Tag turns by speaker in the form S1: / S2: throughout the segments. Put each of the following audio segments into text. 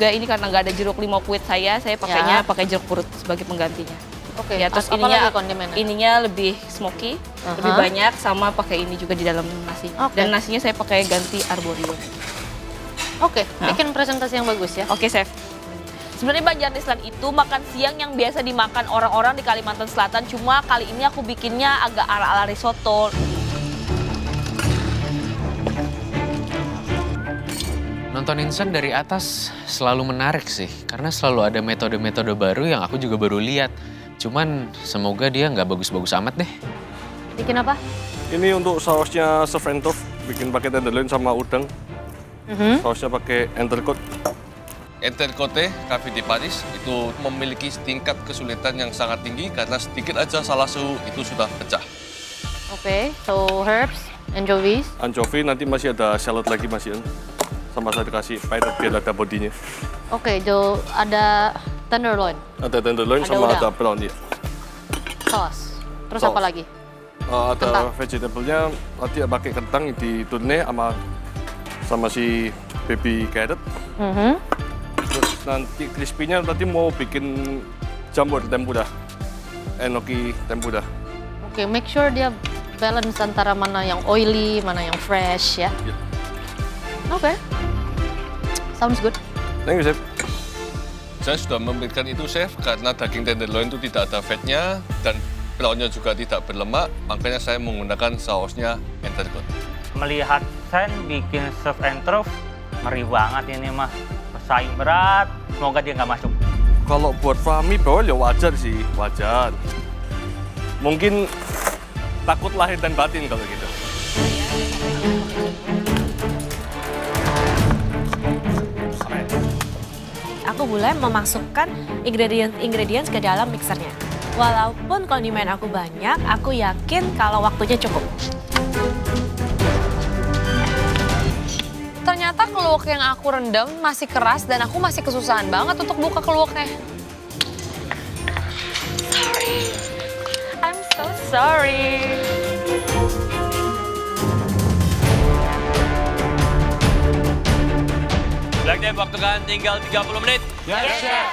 S1: juga ini karena nggak ada jeruk limau puit saya pakainya pakai jeruk purut sebagai penggantinya.
S2: Oke,
S1: Ya, terus ininya lebih smoky, lebih banyak, sama pakai ini juga di dalam nasinya. Dan nasinya saya pakai ganti arborio.
S2: Oke, bikin presentasi yang bagus ya.
S1: Oke, Chef. Sebenarnya Banjar Island itu makan siang yang biasa dimakan orang-orang di Kalimantan Selatan, cuma kali ini aku bikinnya agak ala-ala risotto.
S3: Nonton Insan dari atas selalu menarik sih, karena selalu ada metode-metode baru yang aku juga baru lihat. Cuman semoga dia nggak bagus-bagus amat deh.
S2: Bikin apa?
S4: Ini untuk sausnya surf and turf, bikin pakai tenderloin sama udang. Sausnya pakai entrecote.
S5: Entrecote Cafe de Paris itu memiliki tingkat kesulitan yang sangat tinggi karena sedikit aja salah suhu itu sudah pecah.
S2: Oke, so herbs, anchovies.
S4: Anchovy, nanti masih ada salad lagi masih. Sama saya dikasih pahit biar ada bodinya.
S2: Oke, ada tenderloin.
S4: Ada tenderloin sama
S2: udang.
S4: ada brown ya.
S2: Sauce. Terus
S4: Sauce.
S2: apa lagi?
S4: Ada vegetable-nya, nanti pakai kentang di tune sama si baby carrot. Terus nanti crispy-nya nanti mau bikin jambor tempura. Enoki tempura.
S2: Oke, make sure dia balance antara mana yang oily, mana yang fresh ya.
S4: Ya.
S2: Oke. Sounds good.
S4: Thank you, Chef.
S5: Saya sudah memberikan itu, Chef, karena daging tenderloin itu tidak ada fatnya dan brownnya juga tidak berlemak, makanya saya menggunakan sausnya entrecote.
S6: Melihat Sen bikin surf and turf, ngeri banget ini mah. Pesaing berat, semoga dia nggak masuk.
S4: Kalau buat Fahmi bawah ya wajar sih, wajar. Mungkin takut lahir dan batin kalau gitu.
S7: Aku mulai memasukkan ingredients ke dalam mixernya. Walaupun kondimen aku banyak, aku yakin kalau waktunya cukup.
S8: Ternyata keluak yang aku rendam masih keras dan aku masih kesusahan banget untuk buka keluaknya. Sorry. I'm so sorry.
S9: Black Day, waktu kan tinggal 30 menit.
S6: Yes, Chef.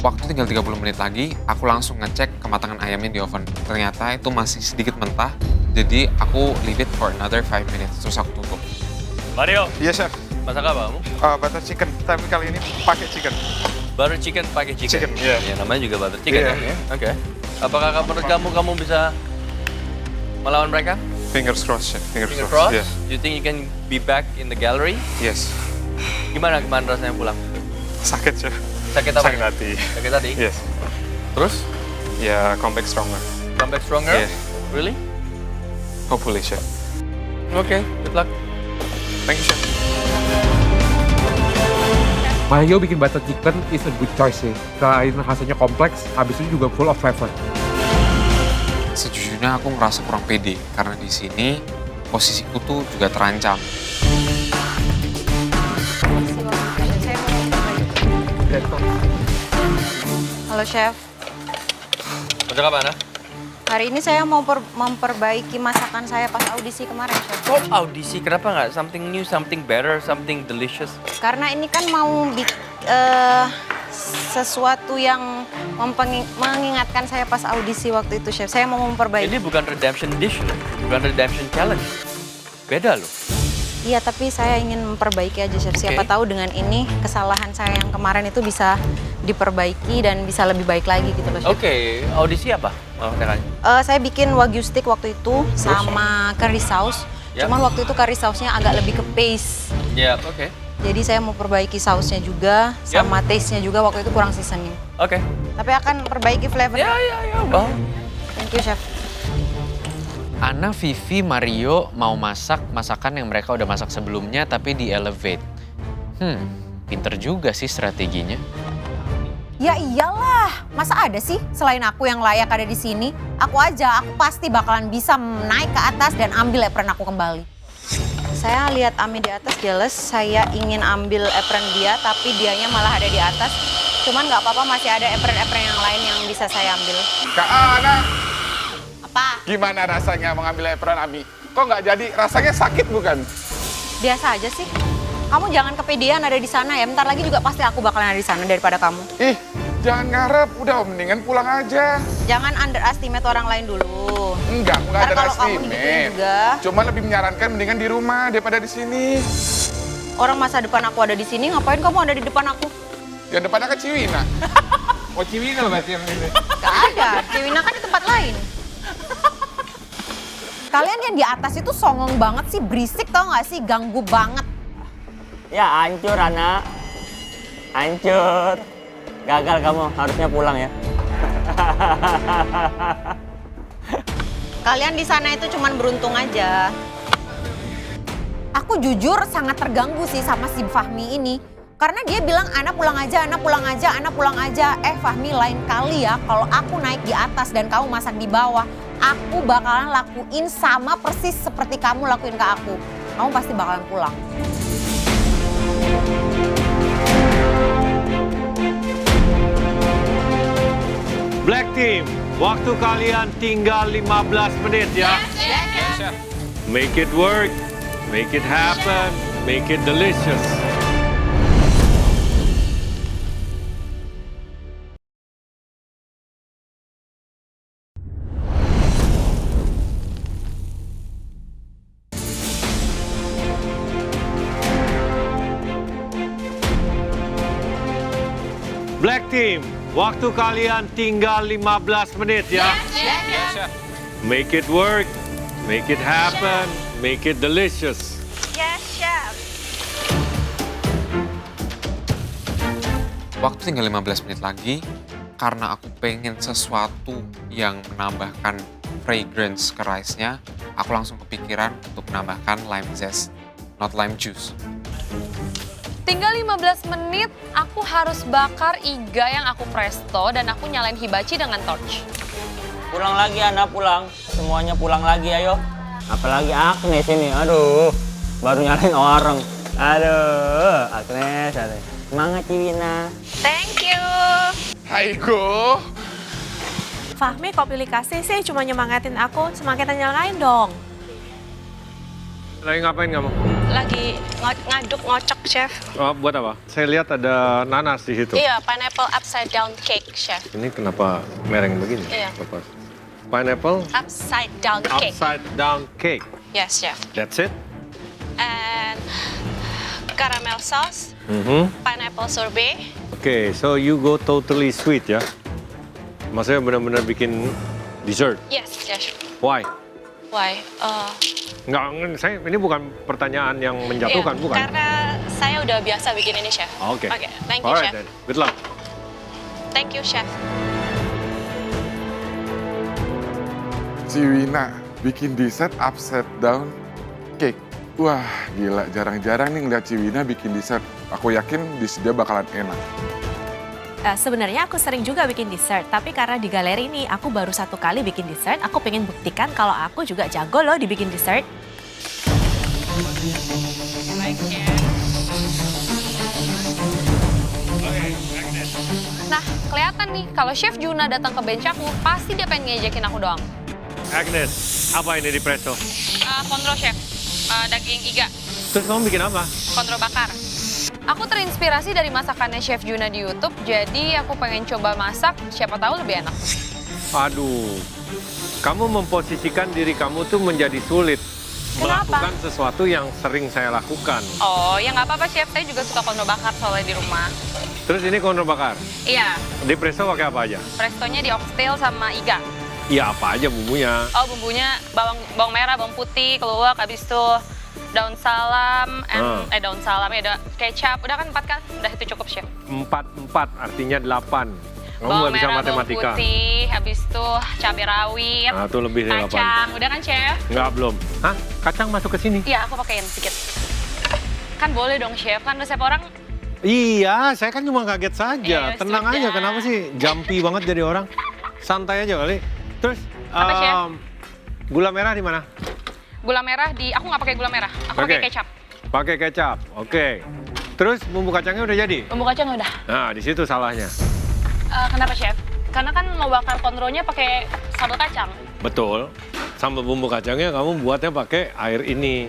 S3: Waktu tinggal 30 menit lagi, aku langsung ngecek kematangan ayamnya di oven. Ternyata itu masih sedikit mentah, jadi aku leave it for another 5 minutes, terus aku tutup.
S9: Mario,
S10: Iya, Chef.
S9: masak apa kamu?
S10: Butter chicken, tapi kali ini pakai chicken.
S9: Butter chicken pakai chicken?
S10: Iya.
S9: Ya, namanya juga butter chicken
S10: Iya.
S9: ya? Oke. Apakah menurut kamu bisa melawan mereka?
S10: Fingers crossed, Chef. Fingers
S9: Finger
S10: crossed.
S9: crossed? You think you can be back in the gallery?
S10: Yes.
S9: Gimana rasanya pulang?
S10: Sakit, Chef.
S9: Sakit apa?
S10: Sakit hati.
S9: Sakit hati?
S10: Yes.
S9: Terus?
S10: Ya, come back stronger.
S9: Come back stronger?
S10: Yeah.
S9: Really?
S10: Hopefully, Chef.
S9: Okay, good luck.
S10: Thank you, Chef.
S11: Mario bikin butter chicken is a good choice sih. Selain rasanya kompleks, habis itu juga full of flavor.
S3: Sejujurnya aku ngerasa kurang pede, karena di sini posisiku tuh juga terancam.
S12: Halo Chef,
S9: Masak apa, Ana?
S12: hari ini saya mau memperbaiki masakan saya pas audisi kemarin, Chef.
S9: Oh, audisi. Kenapa nggak something new, something better, something delicious?
S12: Karena ini kan mau sesuatu yang mengingatkan saya pas audisi waktu itu, Chef. Saya mau memperbaiki.
S9: Ini bukan redemption dish, loh. Bukan redemption challenge. Beda loh.
S12: Iya, tapi saya ingin memperbaiki aja, Chef. Siapa tahu dengan ini kesalahan saya yang kemarin itu bisa diperbaiki dan bisa lebih baik lagi gitu loh, Chef.
S9: Oke, audisi apa?
S12: Saya bikin wagyu steak waktu itu sama curry sauce.
S9: Yep.
S12: Cuman waktu itu curry sauce-nya agak lebih ke paste.
S9: Ya, oke.
S12: Jadi saya mau perbaiki sausnya juga, sama taste-nya juga waktu itu kurang seasoning.
S9: Oke.
S12: Tapi akan perbaiki flavor.
S9: Ya, wow.
S12: Thank you, Chef.
S3: Ana, Vivi, Mario mau masak masakan yang mereka udah masak sebelumnya tapi di elevate. Pinter juga sih strateginya.
S13: Ya iyalah, masa ada sih selain aku yang layak ada di sini? Aku pasti bakalan bisa naik ke atas dan ambil apron aku kembali.
S12: Saya lihat Ami di atas jealous, saya ingin ambil apron dia tapi dianya malah ada di atas. Cuman nggak apa-apa, masih ada apron-apron yang lain yang bisa saya ambil.
S10: Kak Ana,
S13: Apa?
S10: gimana rasanya mengambil apron Ami?
S14: kok nggak jadi? Rasanya sakit bukan?
S12: Biasa aja sih. Kamu jangan kepedean ada di sana ya. Bentar lagi juga pasti aku bakalan ada di sana daripada kamu.
S14: Ih, jangan ngarep. Udah, mendingan pulang aja.
S12: Jangan underestimate orang lain dulu.
S14: Enggak
S12: Ntar
S14: ada
S12: kalau kamu digituin
S14: estimate.
S12: juga.
S14: Cuma lebih menyarankan mendingan di rumah daripada di sini.
S12: Orang masa depan aku ada di sini, ngapain kamu ada di depan aku?
S14: Yang depannya kan Ciwina. Oh, Ciwina berarti yang ini.
S12: Gak ada, Ciwina kan di tempat lain.
S13: Kalian yang di atas itu songong banget sih, berisik tau gak sih, ganggu banget.
S6: Ya hancur anak. Hancur. Gagal kamu, harusnya pulang ya.
S12: Kalian di sana itu cuman beruntung aja.
S13: Aku jujur sangat terganggu sih sama si Fahmi ini. Karena dia bilang, Ana pulang aja, Ana pulang aja, Ana pulang aja. Fahmi, lain kali ya kalau aku naik di atas dan kamu masak di bawah, aku bakalan lakuin sama persis seperti kamu lakuin ke aku. Kamu pasti bakalan pulang.
S15: Black Team, waktu kalian tinggal 15 menit ya. Make it work, make it happen, make it delicious. Black Team, waktu kalian tinggal 15 menit ya. Make it work, make it happen, make it delicious.
S7: Yes, Chef.
S3: Waktu tinggal 15 menit lagi, karena aku pengen sesuatu yang menambahkan fragrance ke rice-nya, aku langsung kepikiran untuk menambahkan lime zest, not lime juice.
S8: Tinggal 15 menit, aku harus bakar iga yang aku presto dan aku nyalain hibachi dengan torch.
S6: Pulang lagi anak, pulang. Semuanya pulang lagi ayo. Apalagi Agnes ini, aduh. Baru nyalain orang. Aduh, Agnes. Semangat Ciwina.
S7: Thank you.
S14: Hai Go.
S7: Fahmi kok pilih kasih sih cuma nyemangatin aku, semakin nyalain dong.
S15: Lagi ngapain kamu?
S7: Lagi ngaduk ngocok, Chef.
S15: Oh, buat apa? Saya lihat ada nanas di situ.
S7: Iya, pineapple upside down cake, Chef.
S15: Ini kenapa mereng begini?
S7: Iya.
S15: Bapak? Pineapple
S7: Upside down cake.
S15: upside down cake.
S7: Yes, Chef.
S15: That's it?
S7: And caramel sauce, pineapple sorbet.
S15: Okay, so you go totally sweet ya? Maksudnya benar-benar bikin dessert?
S7: Yes, Chef.
S15: Why?
S7: Why?
S15: Enggak, ini bukan pertanyaan yang menjatuhkan,
S7: Iya,
S15: bukan?
S7: karena saya udah biasa bikin ini, Chef.
S15: Oke.
S7: Oke, thank you,
S15: Alright
S7: Chef.
S15: then. Good luck.
S7: Thank you, Chef.
S14: Ciwina bikin dessert upside down cake. Wah, gila. Jarang-jarang nih ngeliat Ciwina bikin dessert. Aku yakin dia bakalan enak.
S7: Sebenarnya aku sering juga bikin dessert, tapi karena di galeri ini aku baru 1 kali bikin dessert, aku pengen buktikan kalau aku juga jago loh dibikin dessert.
S8: Nah, kelihatan nih kalau Chef Juna datang ke bench aku, pasti dia pengen ngejekin aku doang.
S15: Agnes, apa ini di presto?
S8: Kontrol Chef, daging iga,
S15: Terus kamu bikin apa?
S8: kontrol bakar. Aku terinspirasi dari masakannya Chef Juna di YouTube, jadi aku pengen coba masak, siapa tahu lebih enak.
S15: Aduh, kamu memposisikan diri kamu tuh menjadi sulit.
S8: Kenapa?
S15: Melakukan sesuatu yang sering saya lakukan.
S8: Oh, ya nggak apa-apa Chef, saya juga suka kontrol bakar soalnya di rumah.
S15: Terus ini kontrol bakar.
S8: Iya,
S15: Di presto pakai apa aja?
S8: prestonya di oxtail sama iga.
S15: Iya apa aja bumbunya?
S8: Oh, bumbunya bawang merah, bawang putih, keluak, habis itu daun salam, daun salam ya, ada kecap, udah kan 4 kan? Udah itu cukup Chef.
S15: 4 artinya 8. Kamu
S8: Bawang
S15: nggak bisa
S8: merah,
S15: matematika.
S8: bawang putih, habis itu cabai rawit,
S15: Nah, itu lebih dari 8.
S8: kacang, udah kan Chef?
S15: Enggak, belum. Hah? Kacang masuk ke sini?
S8: Iya, aku pakein sedikit. Kan boleh dong Chef, kan resep orang.
S15: Iya, saya kan cuma kaget saja.
S8: Ya
S15: Tenang
S8: sudah.
S15: aja, kenapa sih jumpy banget jadi orang? Santai aja kali. Terus,
S8: Apa, Chef?
S15: gula merah di mana?
S8: Gula merah aku nggak pakai gula merah, aku
S15: Oke.
S8: pakai kecap.
S15: Pakai kecap, oke. Terus bumbu kacangnya udah jadi?
S8: Bumbu kacang udah.
S15: Nah, di situ salahnya.
S8: Kenapa Chef? Karena kan mau bakar kontrolnya pakai sambal kacang.
S15: Betul. Sambal bumbu kacangnya kamu buatnya pakai air ini.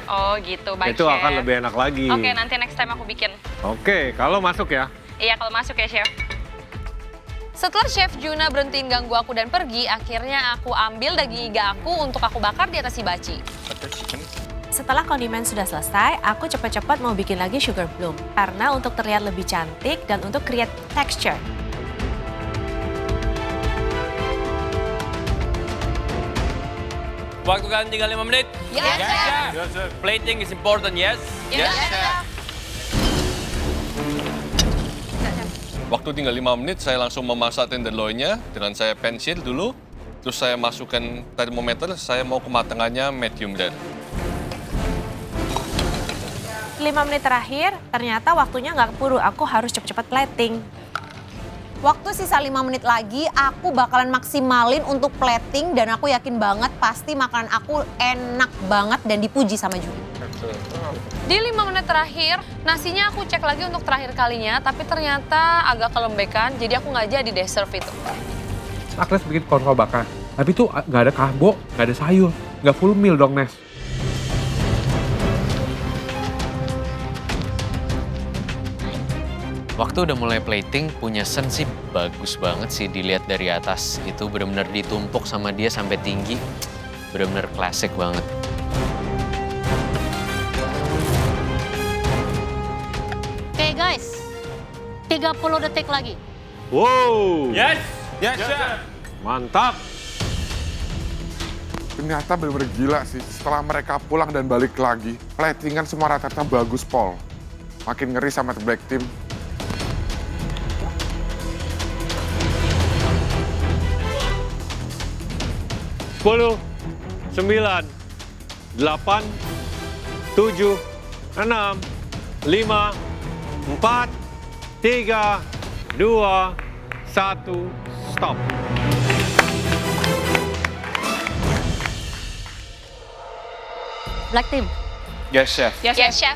S8: Oh gitu, baik
S15: Itu
S8: Chef.
S15: akan lebih enak lagi.
S8: Oke, nanti next time aku bikin.
S15: Oke, kalau masuk ya.
S8: Iya, kalau masuk ya, Chef. Setelah Chef Juna berhentiin ganggu aku dan pergi, akhirnya aku ambil daging iga aku untuk aku bakar di atas hibachi.
S7: Setelah kondimen sudah selesai, aku cepat-cepat mau bikin lagi sugar bloom. Karena untuk terlihat lebih cantik dan untuk create texture.
S9: Waktu kalian tinggal 5 menit?
S8: Yes, Chef.
S9: Yes, Chef. Plating is important, yes?
S8: Yes, Chef.
S5: Waktu tinggal 5 menit, saya langsung memasak tenderloinnya dengan saya pensil dulu. Terus saya masukkan termometer, saya mau kematangannya medium rare.
S7: 5 menit terakhir, ternyata waktunya nggak keburu. Aku harus cepat-cepat plating.
S13: Waktu sisa 5 menit lagi, aku bakalan maksimalin untuk plating dan aku yakin banget pasti makanan aku enak banget dan dipuji sama Juri.
S8: Di 5 menit terakhir, nasinya aku cek lagi untuk terakhir kalinya, tapi ternyata agak kelembekan, jadi aku nggak jadi deh serve itu.
S11: Agnes bikin kontrol bakar. Tapi tuh nggak ada karbo, nggak ada sayur, nggak full meal dong, Nes.
S16: Waktu udah mulai plating, punya sen sih bagus banget sih dilihat dari atas. Itu benar-benar ditumpuk sama dia sampai tinggi. Benar-benar klasik banget.
S2: Oke guys, 30 detik lagi.
S15: Wow.
S9: Yes. Yes, Chef.
S15: Mantap.
S14: Ternyata bener-bener gila sih. Setelah mereka pulang dan balik lagi, platingan semua rata-rata bagus, Paul. Makin ngeri sama The Black Team.
S15: Sepuluh, 9, 8, 7, 6, 5, 4, 3, 2, 1, stop.
S2: Black Team,
S10: Yes, Chef.
S8: Yes, Chef.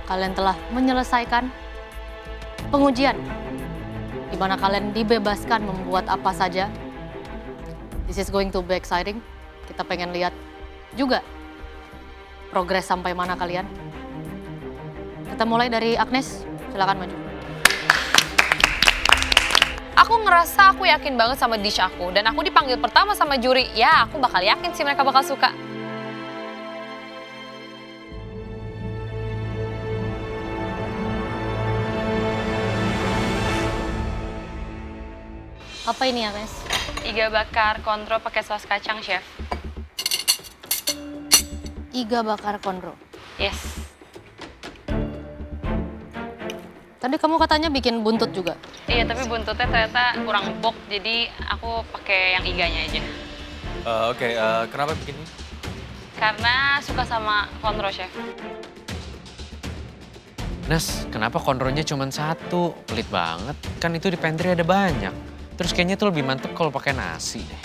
S2: kalian telah menyelesaikan pengujian. Di mana kalian dibebaskan membuat apa saja. This is going to be exciting. Kita pengen lihat juga progres sampai mana kalian. Kita mulai dari Agnes, silakan maju.
S8: Aku ngerasa aku yakin banget sama dish aku, dan aku dipanggil pertama sama juri. Ya, aku bakal yakin sih mereka bakal suka.
S2: Apa ini Agnes?
S8: Iga bakar kontrol pakai saus kacang, Chef.
S2: Iga bakar konro.
S8: Yes.
S2: Tadi kamu katanya bikin buntut juga.
S8: Iya, tapi buntutnya ternyata kurang empuk, jadi aku pakai yang iganya aja.
S9: Oke, kenapa bikin ini?
S8: Karena suka sama konro, Chef.
S16: Nes, kenapa konronya cuma satu? Pelit banget. Kan itu di pantry ada banyak. Terus kayaknya tuh lebih mantep kalau pakai nasi deh.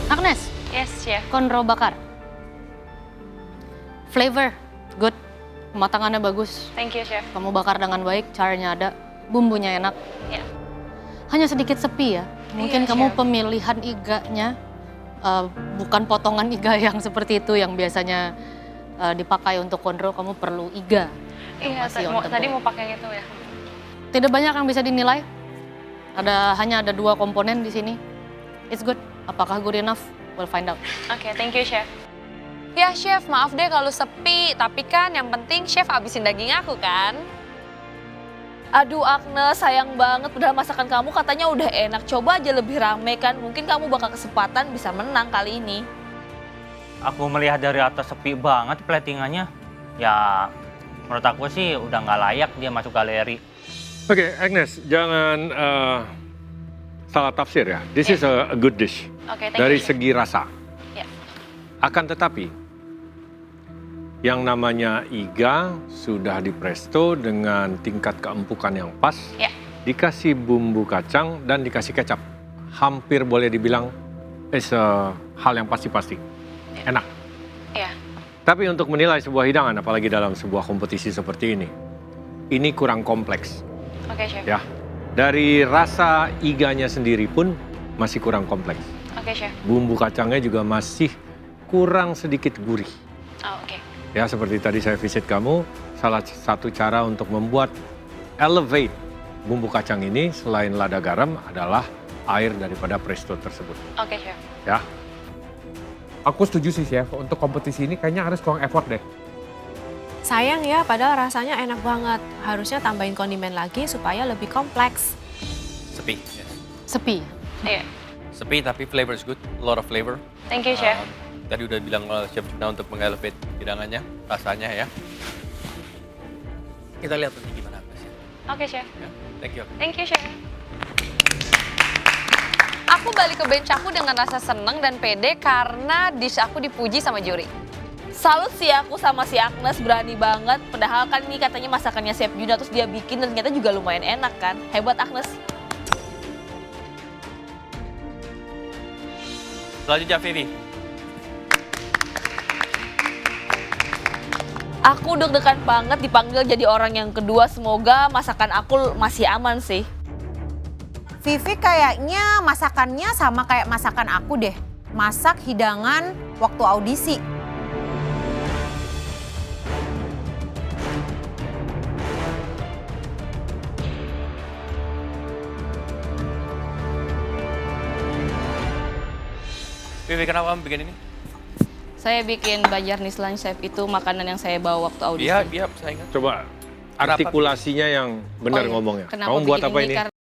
S2: Agnes,
S8: Yes, Chef.
S2: konro bakar. Flavor, good. Kematangannya bagus.
S8: Thank you, Chef.
S2: Kamu bakar dengan baik, caranya ada, bumbunya enak.
S8: Ya.
S2: Hanya sedikit sepi ya. Mungkin
S8: Iya,
S2: kamu
S8: Chef.
S2: pemilihan iganya bukan potongan iga yang seperti itu yang biasanya dipakai untuk konro. Kamu perlu iga.
S8: Iya,
S2: Masih on the
S8: tadi
S2: ball.
S8: mau pakai gitu ya.
S2: Tidak banyak yang bisa dinilai. Hanya ada 2 komponen di sini. It's good. Apakah good enough? We'll find out.
S8: Oke, thank you, Chef. Ya, Chef, maaf deh kalau sepi. Tapi kan yang penting Chef habisin daging aku kan.
S1: Aduh Agnes, sayang banget padahal masakan kamu katanya udah enak. Coba aja lebih rame kan, mungkin kamu bakal kesempatan bisa menang kali ini.
S6: aku melihat dari atas sepi banget platingannya. Ya, menurut aku sih udah nggak layak dia masuk galeri.
S15: Oke, Agnes, jangan salah tafsir ya. This is a good dish.
S8: Oke, thank
S15: dari
S8: you.
S15: segi rasa.
S8: Ya.
S15: Akan tetapi, yang namanya iga sudah dipresto dengan tingkat keempukan yang pas.
S8: Ya.
S15: Dikasih bumbu kacang dan dikasih kecap. Hampir boleh dibilang hal yang pasti-pasti. Enak.
S8: Iya.
S15: Tapi untuk menilai sebuah hidangan, apalagi dalam sebuah kompetisi seperti ini kurang kompleks.
S8: Oke, Chef.
S15: Ya, dari rasa iganya sendiri pun masih kurang kompleks.
S8: Oke, Chef.
S15: Bumbu kacangnya juga masih kurang sedikit gurih.
S8: Oh, oke.
S15: Ya, seperti tadi saya visit kamu, salah satu cara untuk membuat elevate bumbu kacang ini selain lada garam adalah air daripada presto tersebut.
S8: Oke, Chef.
S15: Ya.
S11: Aku setuju sih Chef, untuk kompetisi ini kayaknya harus kurang effort deh.
S7: Sayang ya, padahal rasanya enak banget. Harusnya tambahin kondimen lagi supaya lebih kompleks.
S9: Sepi. Yes.
S2: Sepi.
S8: Iya.
S9: Sepi tapi flavor is good. A lot of flavor.
S8: Thank you, Chef.
S9: Tadi udah bilang Chef Juna untuk mengelevate hidangannya, rasanya ya. Kita lihat nanti gimana hasilnya.
S8: Oke, Chef.
S9: Thank you.
S8: Thank you, Chef. Aku balik ke bench aku dengan rasa seneng dan pede karena dish aku dipuji sama juri.
S1: Salut sih aku sama si Agnes, berani banget. Padahal kan ini katanya masakannya Chef Juna, terus dia bikin dan ternyata juga lumayan enak kan. Hebat Agnes.
S9: Selanjutnya Vivi.
S1: Aku deg-degan banget dipanggil jadi orang yang kedua. Semoga masakan aku masih aman sih.
S13: Vivi kayaknya masakannya sama kayak masakan aku deh. Masak hidangan waktu audisi.
S9: Vivi, kenapa kamu bikin ini?
S1: Saya bikin Bajarnis Lunch Chef, itu makanan yang saya bawa waktu audisi.
S9: Iya, saya ingat.
S15: Coba artikulasinya yang benar
S1: Oh iya.
S15: ngomongnya.
S1: Kenapa
S15: Kamu buat
S1: bikin
S15: apa ini?
S1: karena